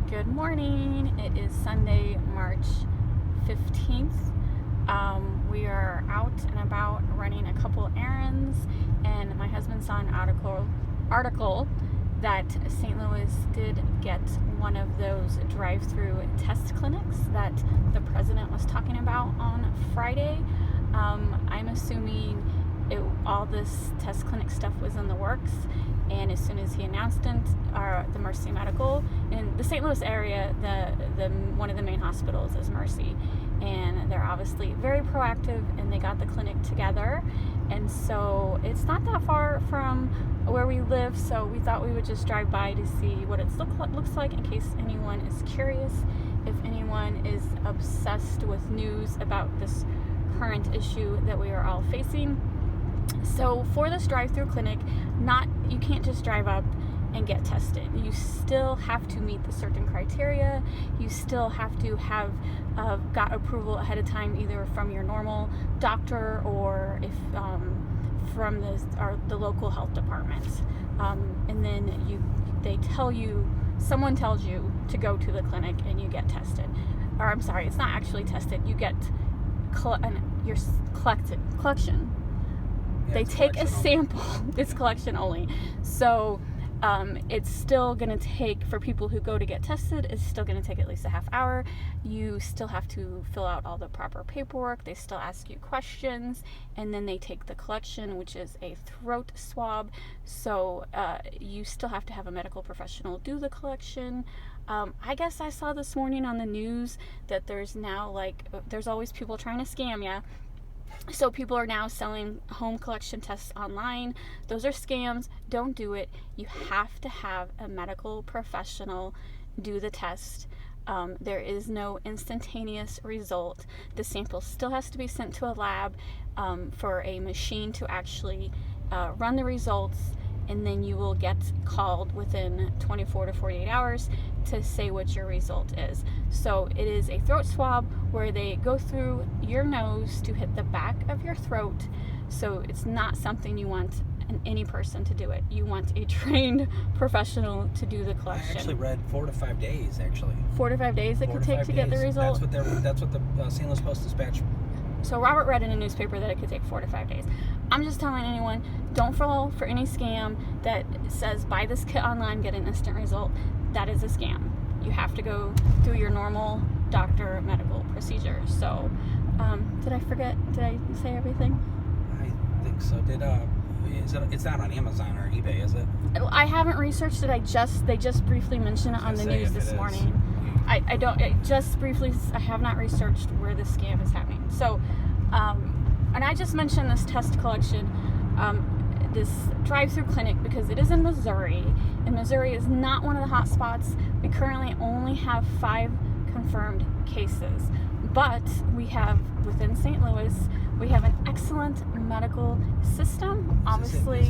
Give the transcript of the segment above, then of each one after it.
Good morning. It is Sunday, March 15th. We are out and about running a couple errands, and my husband saw an article that St. Louis did get one of those drive-through test clinics that the president was talking about on Friday. I'm assuming all this test clinic stuff was in the works, and as soon as he announced it, the Mercy Medical in the St. Louis area, the one of the main hospitals is Mercy, and they're obviously very proactive, and they got the clinic together, and so it's not that far from where we live, so we thought we would just drive by to see what it looks like in case anyone is curious, if anyone is obsessed with news about this current issue that we are all facing. So for this drive-through clinic, you can't just drive up and get tested. You still have to meet the certain criteria. You still have to have got approval ahead of time, either from your normal doctor or if from the local health department. And then someone tells you to go to the clinic and you get tested. Or I'm sorry, it's not actually tested. You get your collection. Yeah, they take a sample. It's collection only. So it's still going to take, for people who go to get tested, it's still going to take at least a half hour. You still have to fill out all the proper paperwork. They still ask you questions. And then they take the collection, which is a throat swab. So you still have to have a medical professional do the collection. I guess I saw this morning on the news that there's now there's always people trying to scam you. So people are now selling home collection tests online. Those are scams. Don't do it. You have to have a medical professional do the test. There is no instantaneous result. The sample still has to be sent to a lab for a machine to actually run the results, and then you will get called within 24 to 48 hours to say what your result is. So it is a throat swab where they go through your nose to hit the back of your throat. So it's not something you want any person to do it. You want a trained professional to do the collection. I actually read 4 to 5 days, actually. 4 to 5 days it could take to get the result? That's what the St. Louis Post-Dispatch. So Robert read in a newspaper that it could take 4 to 5 days. I'm just telling anyone, don't fall for any scam that says buy this kit online, get an instant result. That is a scam. You have to go through your normal doctor medical procedure. So, did I forget? Did I say everything? I think so. It's not on Amazon or eBay, is it? I haven't researched it. They just briefly mentioned it on the news this morning. I have not researched where this scam is happening. So, and I just mentioned this test collection, this drive-through clinic, because it is in Missouri, and Missouri is not one of the hot spots. We currently only have 5 confirmed cases, but we have, within St. Louis, we have an excellent medical system. Obviously,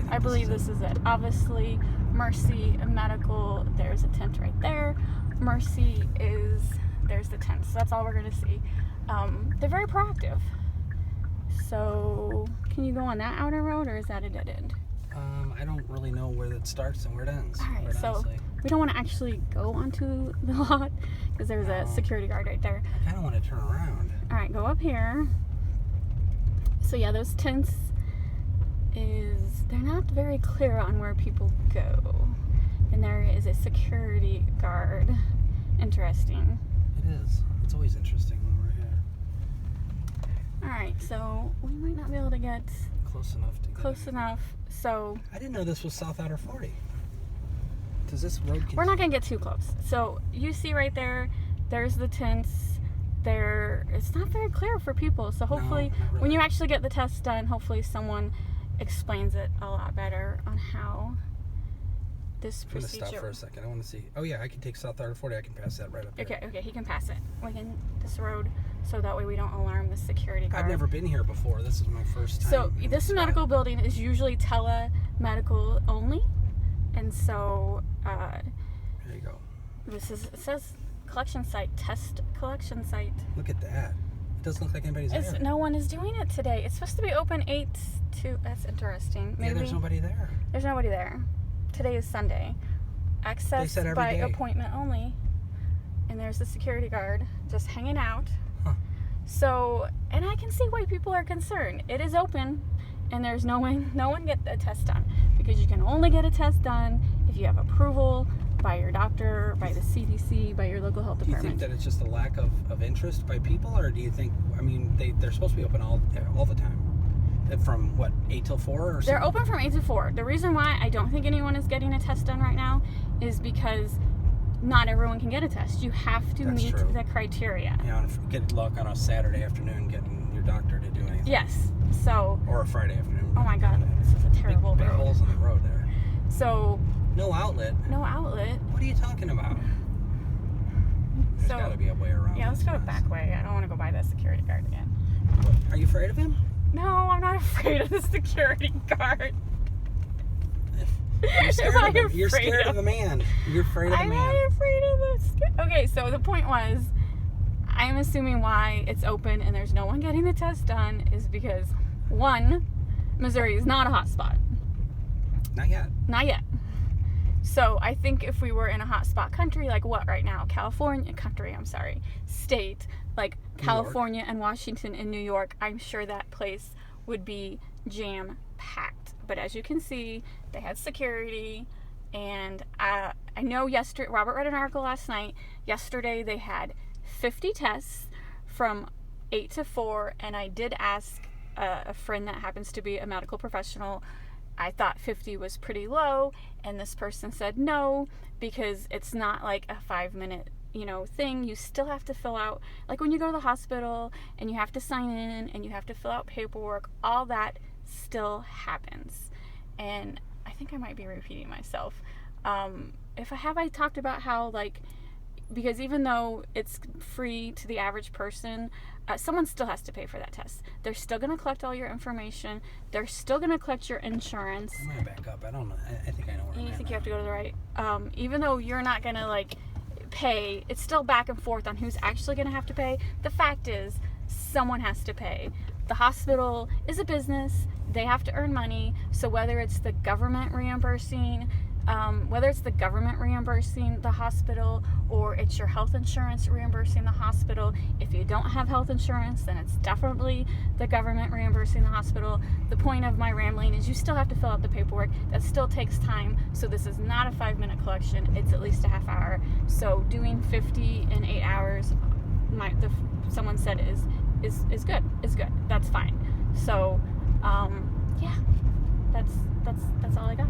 I believe this is it. Obviously, Mercy Medical, there's a tent right there. Mercy there's the tent. So that's all we're going to see. They're very proactive. So, can you go on that outer road, or is that a dead end? I don't really know where it starts and where it ends. All right, so we don't want to actually go onto the lot because there's a security guard right there. I kind of want to turn around. All right, go up here. So yeah, those tents they're not very clear on where people go. And there is a security guard. Interesting. It is. It's always interesting when we're here. Alright, so we might not be able to get close enough. So I didn't know this was South Outer 40. Does this road continue? We're not going to get too close. So you see right there's the tents. It's not very clear for people. So hopefully when you actually get the test done, hopefully someone explains it a lot better on how this procedure. I'm going to stop for a second. I want to see. Oh yeah, I can take South Outer 40. I can pass that right up there. Okay, he can pass it. This road, so that way we don't alarm the security guard. I've never been here before. This is my first time. So this medical building is usually telemedical only, and so there you go. It says collection site, test collection site. Look at that. It doesn't look like anybody's there. No one is doing it today. It's supposed to be open 8 to. That's interesting. Maybe there's nobody there. There's nobody there. Today is Sunday. Access said every by day. appointment only. And there's the security guard just hanging out. Huh. So, and I can see why people are concerned. It is open, and there's no one get a test done, because you can only get a test done if you have approval by your doctor, by the CDC, by your local health Do you department. think that it's just a lack of interest by people, or do you think, I mean, they're supposed to be open all the time? From what, 8 till 4 or something? They're open from 8 to 4. The reason why I don't think anyone is getting a test done right now is because not everyone can get a test. You have to That's meet true. the criteria. You know, get luck on a Saturday afternoon getting your doctor to do anything. Yes. So, Or a Friday afternoon. oh my God, this is a terrible big road. holes in the road there. So, No outlet. no outlet. What are you talking about? There's So, got to be a way around. yeah, let's this go the mess. back way. I don't want to go by the security guard again. Are you afraid of him? No, I'm not afraid of the security guard. You're scared Am I of him. You're afraid scared of- of the man. You're afraid of the I'm man. not afraid of the Okay, so the point was, I'm assuming why it's open and there's no one getting the test done is because, one, Missouri is not a hot spot. Not yet. Not yet. So I think if we were in a hot spot country, like what right now? State, like California and Washington and New York, I'm sure that place would be jam-packed. But as you can see, they had security, and I know Robert read an article last night. Yesterday they had 50 tests from 8 to 4, and I did ask a friend that happens to be a medical professional. I thought 50 was pretty low, and this person said no, because it's not like a 5-minute thing. You still have to fill out, like when you go to the hospital and you have to sign in and you have to fill out paperwork, all that still happens. And I think I might be repeating myself. If I talked about how, like, because even though it's free to the average person, someone still has to pay for that test. They're still going to collect all your information. They're still going to collect your insurance. I'm going to back up. I don't know. I think I know where I'm You at think now. you have to go to the right? Even though you're not going to, like, pay, it's still back and forth on who's actually going to have to pay. The fact is, someone has to pay. The hospital is a business. They have to earn money. So whether it's the government reimbursing the hospital, or it's your health insurance reimbursing the hospital. If you don't have health insurance, then it's definitely the government reimbursing the hospital. The point of my rambling is you still have to fill out the paperwork. That still takes time. So this is not a 5-minute collection. It's at least a half hour. So doing 50 in 8 hours, someone said is good. Is good. That's fine. So, yeah, that's all I got.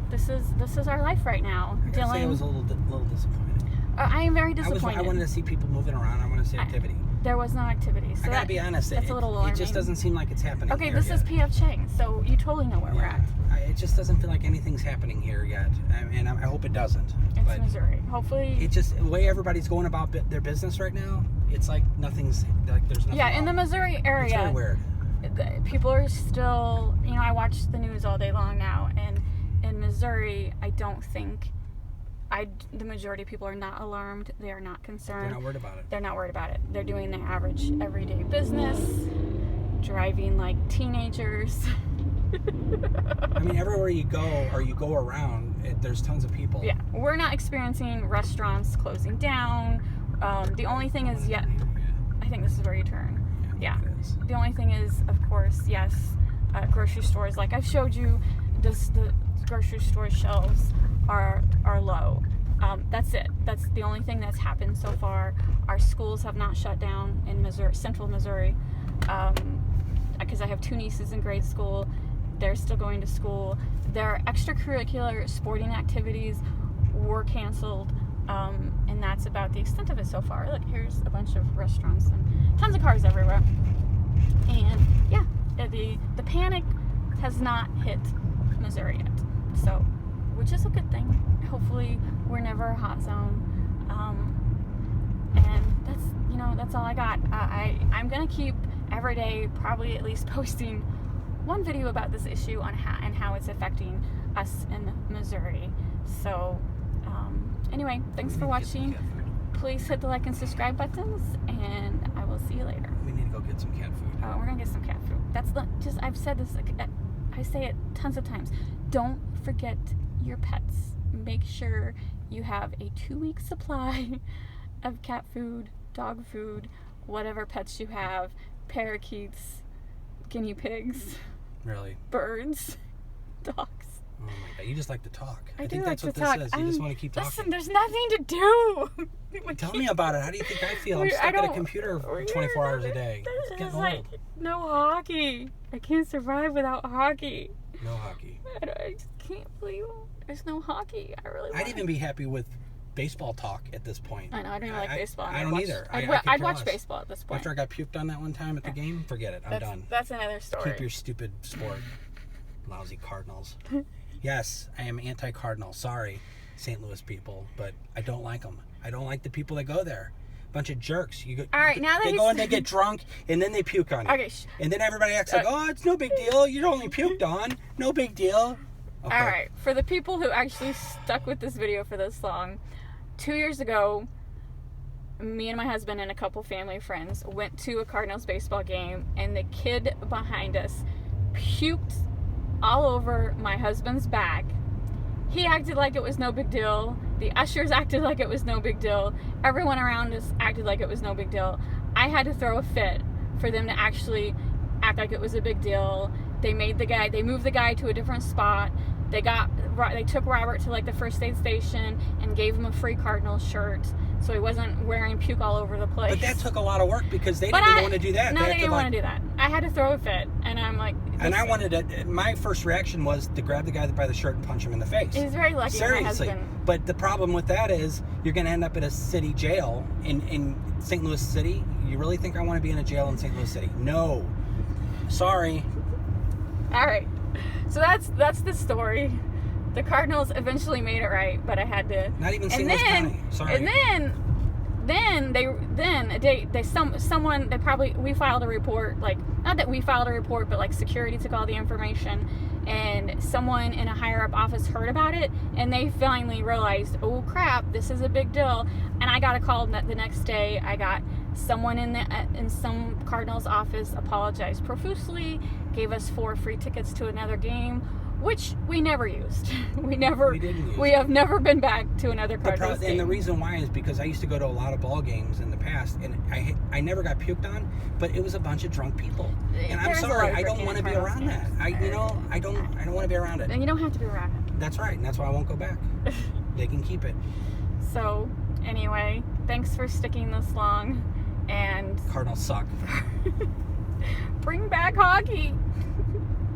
This is our life right now. I gotta say I was a little disappointed. I am very disappointed. I wanted to see people moving around. I wanted to see activity. There was no activity. So I gotta be honest. That's a little alarming. It just doesn't seem like it's happening. Okay, here this yet. is P.F. Chang, so you totally know where we're at. It just doesn't feel like anything's happening here yet, and I hope it doesn't. It's Missouri. Hopefully. It just, the way everybody's going about their business right now, it's like there's nothing. Yeah, in wrong. the Missouri area. It's very weird. People are still, I watch the news all day long now, and in Missouri, I don't think the majority of people are not alarmed. They are not concerned. They're not worried about it. They're not worried about it. They're doing their average everyday business, driving like teenagers. I mean, everywhere you go or you go around, there's tons of people. Yeah, we're not experiencing restaurants closing down. The only thing is, I think this is where you turn. Yeah. It is. The only thing is, of course, yes, grocery stores, like I've showed you, the grocery store shelves are low. That's it. That's the only thing that's happened so far. Our schools have not shut down in Missouri, central Missouri, because I have 2 nieces in grade school. They're still going to school. Their extracurricular sporting activities were canceled, and that's about the extent of it so far. Look, here's a bunch of restaurants and tons of cars everywhere. And yeah, the panic has not hit Missouri yet, so, which is a good thing. Hopefully we're never a hot zone, and that's all I got. I'm gonna keep every day probably at least posting one video about this issue on how it's affecting us in Missouri. So anyway, thanks for watching. Please hit the like and subscribe buttons, and I will see you later. We need to go get some cat food. Oh, we're gonna get some cat food. I've said this, I say it tons of times. Don't forget your pets. make sure you have a 2-week supply of cat food, dog food, whatever pets you have, parakeets, guinea pigs, Really? birds, dogs. Oh my God, you just like to talk. I think do that's like what to talk. this is. You just want to keep talking. Listen, there's nothing to do. Tell me about it. How do you think I feel? I'm stuck at a computer 24 hours a day. It's getting old. No hockey. I can't survive without hockey. No hockey. I just can't believe there's no hockey. I'd even be happy with baseball talk at this point. I know. I don't even like baseball. I don't either. I'd watch baseball at this point. After I got puked on that one time at the game, forget it. I'm done. That's another story. Keep your stupid sport. Lousy Cardinals. Yes, I am anti-Cardinal. Sorry, St. Louis people, but I don't like them. I don't like the people that go there. Bunch of jerks. All right, now that they go and they get drunk, and then they puke on you. Okay. And then everybody acts like, oh, it's no big deal. You're only puked on. No big deal. Okay. All right. For the people who actually stuck with this video for this long, 2 years ago, me and my husband and a couple family friends went to a Cardinals baseball game, and the kid behind us puked all over my husband's back. He acted like it was no big deal. The ushers acted like it was no big deal. Everyone around us acted like it was no big deal. I had to throw a fit for them to actually act like it was a big deal. They moved the guy to a different spot. They took Robert to like the first aid station and gave him a free Cardinals shirt so he wasn't wearing puke all over the place. But that took a lot of work because they didn't want to do that. No, they didn't want to do that. I had to throw a fit, and I'm like... And I wanted to... My first reaction was to grab the guy by the shirt and punch him in the face. He's very lucky. Seriously. My husband... But the problem with that is you're going to end up at a city jail in St. Louis City. You really think I want to be in a jail in St. Louis City? No. Sorry. All right. So that's the story. The Cardinals eventually made it right, but I had to... Not even St. Louis County. Sorry. And we filed a report, like, not that we filed a report, but like security took all the information, and someone in a higher up office heard about it, and they finally realized, oh crap, this is a big deal. And I got a call the next day. I got someone in some Cardinals office apologized profusely, gave us 4 free tickets to another game, which we never used. We have never been back to another Cardinals game. And the reason why is because I used to go to a lot of ball games in the past, and I never got puked on, but it was a bunch of drunk people. And I'm sorry, I don't want to be around that. I don't want to be around it. And you don't have to be around it. That's right, and that's why I won't go back. They can keep it. So, anyway, thanks for sticking this long, and... Cardinals suck. Bring back hockey.